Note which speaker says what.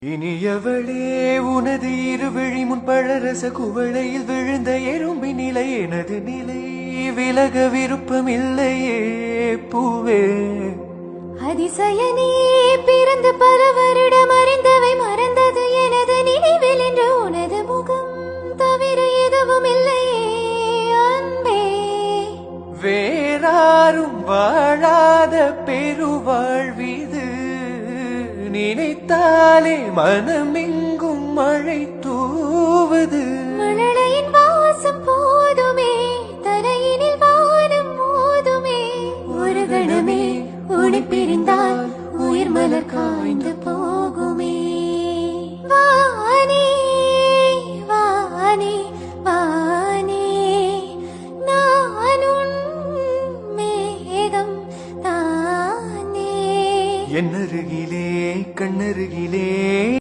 Speaker 1: இனியவளே உனது இருவிழி முன் பழரச குவளையில் விழுந்த எறும்பி நிலை எனது நிலை விலக விருப்பம் இல்லையே பூவே
Speaker 2: அதிசயனே பிறந்து பல வருடம் அறிந்தவை மறந்தது எனது நினைவில் என்று உனது முகம் தவிர எதுவும் இல்லையே அன்பே
Speaker 1: வேறாரும் வாழாத பெருவாழ்விது நினைத்தாலே மனமெங்கும் மழை தூவது
Speaker 2: மழலையின் வாசம் போதுமே தலையினில் வானம் மோதுமே ஒரு கணமே உன்னை பிரிந்தால் உயிர் மலர் காய்ந்து போ